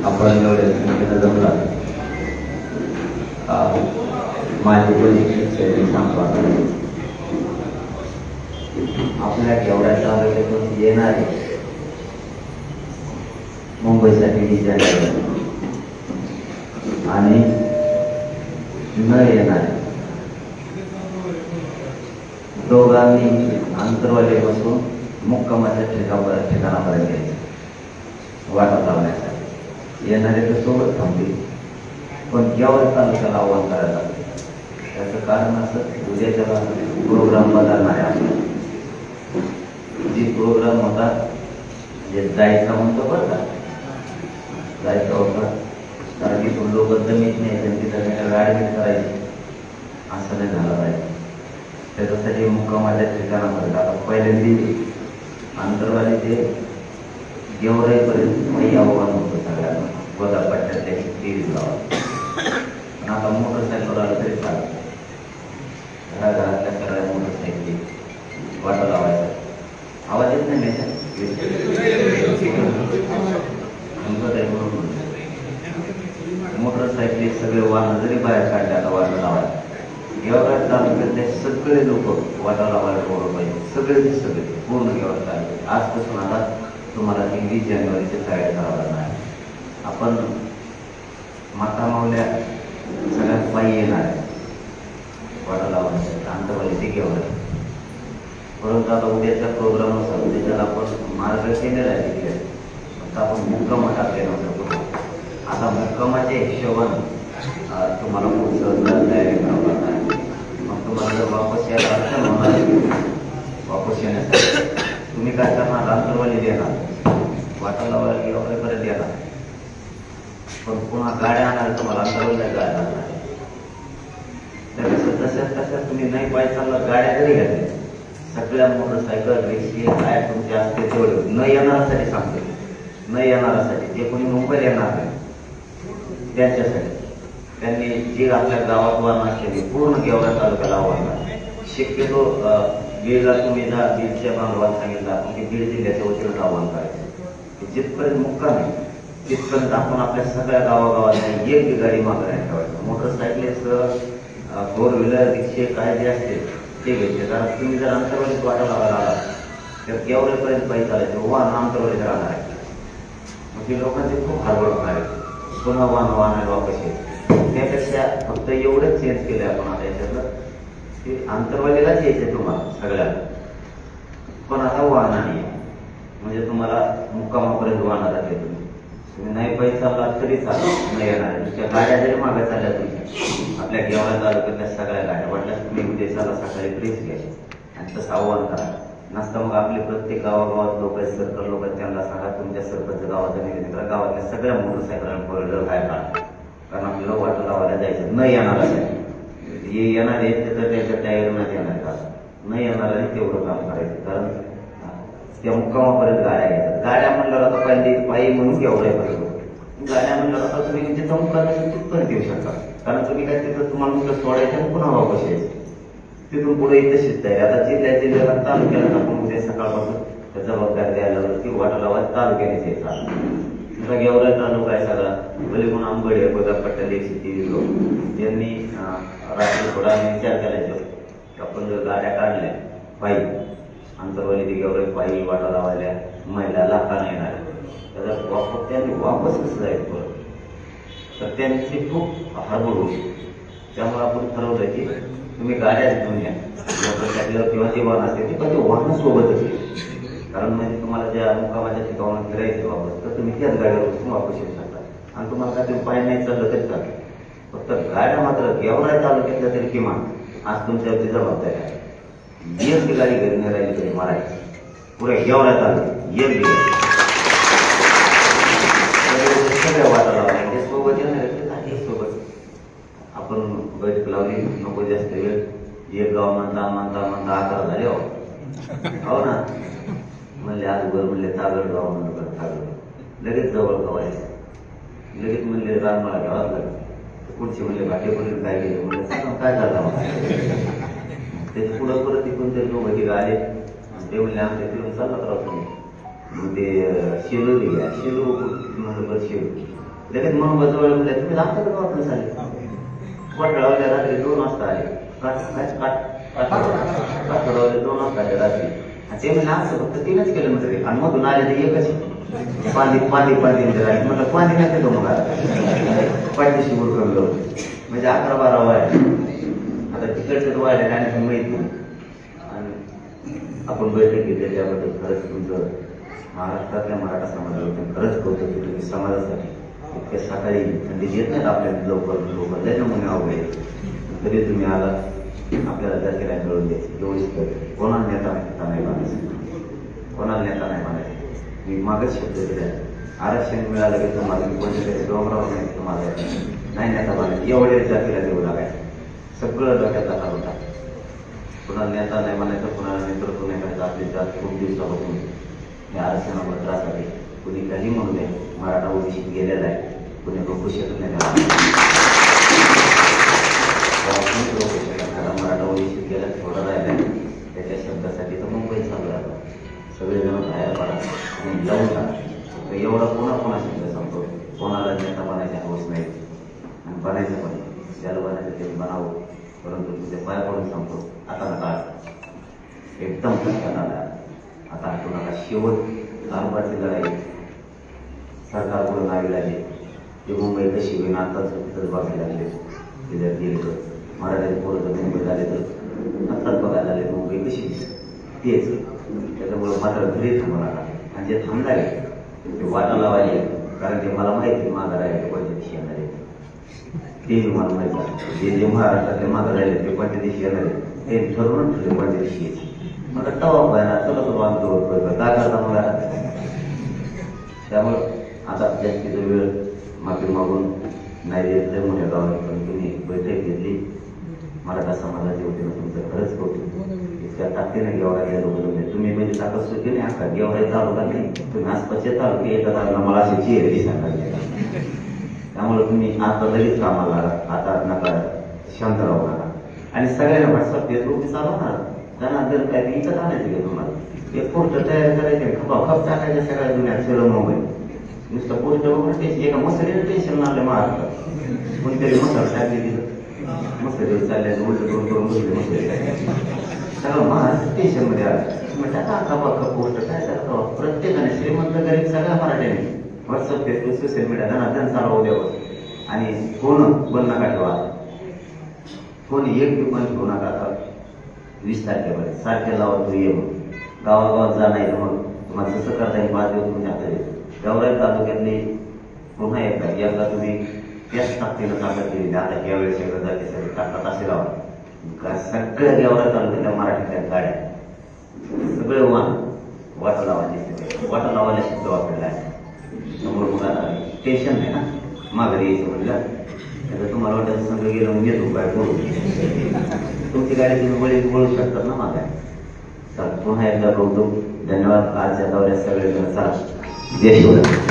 आपण एवढ्या संख्येनं जमला. माझी परिस्थिती सांगतो आपल्या एवढ्या तालुक्यातून येणारे मुंबईसाठी विचारले आणि न येणारे दोघांनी आंतरवालीपासून मुक्कामाच्या ठिकाणापर्यंत यायचं वाटा लावण्यासाठी. येणारे तर सोबत थांबले, पण केवळ तालुक्याला आव्हान करायला लागले. त्याचं कारण असं, उद्याच्या प्रोग्राम बदलणार आहे आपला. जी प्रोग्राम होता जे जायचा म्हणतो बरं का, जायचा होता कारण की लोक जमीत नाही त्यांची जमीन गाडी करायची, असं नाही झालं पाहिजे. त्याच्यासाठी मुक्कामाच्या ठिकाणामध्ये आता पहिल्यांदा आंतरवाली ते गेवराईपर्यंत काही आव्हान होतं सगळ्यांना, गोदापट्ट्यातल्या 30 गावात. पण आता मोटरसायकल आलं तरी चालतं. घराघरातल्या सगळ्या मोटरसायकली वाटा लावायचा. आवाज येत नाही त्याच्या मोटरसायकली सगळे वाहन जरी बाहेर काढले आता वाटा लावायला. गेवराई तालुक्यातले सगळे लोक वाटा लावायला बोलवलं पाहिजे. सगळे पूर्ण गेवराई तालुक्यात आजपासून आता तुम्हाला 20 जानेवारीची तयारी करावं लागणार आहे. आपण माता मावल्या सगळ्यात पायी येणार आहे वाटा लावण्यासाठी आंतरवाली ते गेवराई. परंतु आता उद्याचा प्रोग्राम असा त्याच्याला आपण मार्ग केलेला आहे तिथे. आता आपण मुक्काम टाकले नव्हतं. आता मुक्कामाच्या हिशोबानं तुम्हाला पुढचं तयारी करावं लागणार आहे. मग तुम्हाला जर वापस यायला अडचण होणार वापस येण्यासाठी तुम्ही काय करणार, आंतरवाली देणार, वाटा लावायला गेवराईपर्यंत येणार, पण पुन्हा गाड्या आणायला तुम्हाला आंतरवालीला गाड्या लागणार. तसंच तुम्ही नाही पाहिजे चालला गाड्या जरी घेतल्या, सगळ्या मोटरसायकल रिक्षे काय तुमचे असते तेवढे न येणाऱ्यासाठी सांगतो. न येणाऱ्यासाठी जे कोणी मुंबईला येणार नाही त्यांच्यासाठी त्यांनी जे आपल्या गावात वाहन असलेली पूर्ण गेवराई तालुक्याला आव्हान. शक्यतो बीडला तुम्ही जा, बीडच्या बांधवाला सांगितलं आपण की बीड जिल्ह्याच्या वतीनं आव्हान करायचं. जिथपर्यंत मुक्काम आहे तिथपर्यंत आपण आपल्या सगळ्या गावागावात एक गाडी मागं नाही ठेवायचं. मोटरसायकलीचं 4 व्हीलर रिक्षे काय जे असते ते घ्यायचे. कारण तुम्ही जर आंतरवालीत वाटा लावायला आला तर गेवराईपर्यंत पाहिजे चालायचं, वाहन आंतरवालीत राहणार आहे. मग ते लोकांचे खूप हरबड होणार आहे, पुन्हा वाहन वापस येईल. त्यापेक्षा फक्त एवढंच चेंज केलं आपण आता याच्यातलं की आंतरवालीलाच यायचे तुम्हाला सगळ्याला, पण आता वाहनाने म्हणजे तुम्हाला मुक्कामापर्यंत वाहनाला येतो. तुम्ही नाही पैसे चालला तरी चालत नाही येणार. तुमच्या गाड्या जरी मागे चालल्या तुमच्या आपल्या गेवराई तालुक्यातल्या सगळ्या गाड्या वाटल्यास तुम्ही उद्या चाला सकाळी प्रेस घ्या आणि तसं आव्हान करा. नसतं मग आपले प्रत्येक गावागावात लोक आहेत, सर्कल लोक आहेत, त्यांना सांगा तुमच्या सरपंच गावाचा निवेदन करा, गावातल्या सगळ्या मोटरसायकल फोर व्हीलर बाहेर काढा. कारण आपल्याला वाटा लावायला जायचं. न येणाऱ्यासाठी जे येणार आहेत तर त्याच्या टायरमध्ये येणार का, न येणाऱ्याने तेवढं काम करायचं. कारण त्या मुक्कामापर्यंत गाड्या घ्यायच्या. गाड्या म्हणल्यावर आता पाहिजे पायी म्हणून गेवराईपर्यंत, गाड्या म्हणल्यावर आता तुम्ही जिथं मुक्काम तिथपर्यंत येऊ शकता. कारण तुम्ही काय तिथं तुम्हाला नुसतं सोडायचं आणि पुन्हा वापस यायचं. तिथून पुढे तशीच तयारी. आता जिल्ह्याला तालुक्याला टाकून उद्या सकाळपासून जबाबदारी द्यायला की वाटा लावायला तालुक्यानेच यायचा. तुमचा गेवराई तालुका आहे सगळा, भले म्हणून आंबडी गोदापट्ट्यात 130 लोक यांनी रात्री थोडा विचार करायचा. आपण जर गाड्या काढल्या पायी आंतरवाली ते गेवराई पायी वाटा लावायला महिला लाखांना येणार, त्याचा त्यांनी वापस कसं जायचं परत, तर त्यांची खूप हरबड होती. त्यामुळे आपण ठरवलं की तुम्ही गाड्या घेऊन या मोटरसायकल किंवा जे वाहन असते ते पण ते वाहन सोबतच येईल. कारण म्हणजे तुम्हाला ज्या मुक्कामाच्या ठिकाणावर फिरायचं वापस तर तुम्ही त्याच गाड्यावर बसून वापस येऊ शकता. आणि तुम्हाला काय तुम्ही पाय नाही चाललं तरी चालतं. फक्त गाड्या मात्र गेवराई तालुक्यातल्या तरी किमान आज तुमच्यावरती जबाबदारी आहे. एक ती गाडी घरी नाही राहिली तरी मारायची. पुऱ्या गेवराई तालुक्यात एक दिवस सगळ्या वाटा लावल्या ते सोबत येणार सोबत. आपण बैठक लावली नको जास्त वेळ, एक गाव म्हणता 11 झाले हो ना. म्हणले आज बर म्हणले तागड गाव म्हणलं तागड लगेच जवळ गावायचं. लगेच म्हणले रानमाळा घ्यावाच लागेल. पुढचे म्हणले भाटेपर्यंत काय गेले म्हणलं सांगा काय झालं. त्याच्या पुढं परत तिकडून ते लोक आले ते म्हणले आमच्या तिकडून चालला राहतो तुम्ही. मग ते शेलू घ्या, शेलू म्हणलं बरं शेलू लगेच म्हणून बजवळ म्हणले तुम्ही आमच्याकडे वापरून झाले वाटळावल्या रात्री 2 वाजता आले काठवडवले 2 वाजता आले रात्री आणि ते म्हणजे असं फक्त 3च किलोमीटर आहे आणि मधून आले ते एकच पाणी म्हटलं पाणी नाही देतो मग पाठीशी उरकलं म्हणजे 11-12 वाय आता तिकडचं वाढले आणि माहित नाही आणि आपण बैठक घेतली त्याबद्दल खरंच तुमचं महाराष्ट्रातल्या मराठा समाजाला खरंच कौतुक केलं की समाजासाठी इतक्या सकाळी थंडी येत नाहीत आपल्याला लवकर लय नमुने अवघड तरी तुम्ही आला आपल्याला त्या केल्या मिळून द्यायचे व्यवस्थित कोणाला नेता नाही मानायचं कोणाला नेता नाही मानायचं मी मागच शब्द दिला आरक्षण मिळालं की तुम्हाला मी कोणत्या तरी डोंगरावर नाही तुम्हाला नाही नेता मानायचं एवढे जातीला देऊ लागायचं सगळं डोक्यातला होता कुणाला नेता नाही म्हणायचं कुणाला नेतृत्व नाही करायचं आपली जात खूप दिवसापासून या आरक्षणावर त्रास आहे कुणी काही म्हणू नये मराठा ओबीसीत गेलेला आहे कुणी रोखू शकत नाही रोखू शकत मराठा ओबीसीत गेला थोडा राहिला त्याच्या शब्दासाठी तर मुंबईत चालू राहतो सगळेजण बाहेर पडा आणि लावून टाका तर एवढा कोणा शब्द सांगतो कोणाला नेता बनायची हवस नाही आणि बनायचं पण ज्याला बनायचं ते बनावं परंतु तुझे पाय पडून सांगतो आता नका एकदम कष्टात आला आता कोणाला शेवट तालुक्याची लढाई सरकार पुढे नावी लागली ते मुंबई कशी होईन आताच तिथंच बघायला लागले तिथे गेले तर मराठी पोरं जर मुंबई झाले तर आत्ताच बघायला लागले मुंबई कशी तेच त्याच्यामुळे मात्र घरी थांबू नका आणि जे थांबणारे ते वाटा लावायचे कारण ते मला माहिती मागं राहिले कोणत्या दिवशी येणार आहे तेही मला माहिती आहे जे महाराष्ट्रातले मागं राहिले ते कोणत्या दिवशी येणार आहे ते ठरवून ठरले कोणत्या दिवशी यायचे मला तवा पाहिला चला तो बांधतो काय करता मला त्यामुळं आता जास्तीचा वेळ माफी मागून नाही देत मोठ्या गावात पण तुम्ही बैठक घेतली मराठा समाजाच्या वतीनं तुमचं खरंच कौतुक इतक्या ताकदीने गेवरा गेलो बोलून तुम्ही म्हणजे ताकद सुद्धा नाही आता गेवरा तालुका नाही तुम्ही आसपासचे तालुके येतात मला असे चेहरे दिसायला त्यामुळे तुम्ही आता लगेच कामाला लागा आता नका शांत राहू नका आणि सगळ्यांना व्हॉट्सअप फेसबुक चालवणार त्यांना जर काय इथं आणायचं का तुम्हाला एक पोस्टर तयार करायचे खप टाकायचे सगळ्या दुनियात सगळं मुंबई नुसतं पोस्टर वगैरे टेन्शन एका मसाल्याला टेन्शन आलं महाराष्ट्रात कोणीतरी मसाला टाकले तिथं मसाले चालले उलट करून बसले मसाले सगळं महाराष्ट्र टेन्शनमध्ये आलं म्हणजे आता खप पोस्टर काय करतो प्रत्येकाने श्रीमंत गरीब सगळ्या मराठ्याने व्हॉट्सअप फेसबुक सोशल मीडिया धनाधन चालवू द्यावं आणि फोन बंद नका ठेवा फोन एक बंद ठेवू नका आता 20 तारखेमध्ये सारखे लावा तू ये मग गावागावात जा नाही तर मग तुम्हाला जसं करता येईल 5 दिवस तुमच्या हातात येईल गेवराई तालुक्यातली पुन्हा एकदा तुम्ही त्याच ताकदीनं ताकद केली आता यावेळेस एकदा जाते सगळे ताकद असे लावा सगळ्या गेवराई तालुक्यातल्या मराठीतल्या गाड्या सगळे वाटा लावायला शब्द वापरला आहे समोर मग आता टेन्शन नाही ना माघारी यायचं म्हणलं आता तुम्हाला वाटायचं संघ गेलं म्हणजे येतो काय बोलू तुमची गाडी तुम्ही बोलू शकतात ना मागा चला पुन्हा एकदा कौतुक धन्यवाद आजच्या दौऱ्यात सगळेजण चला जय शिवराय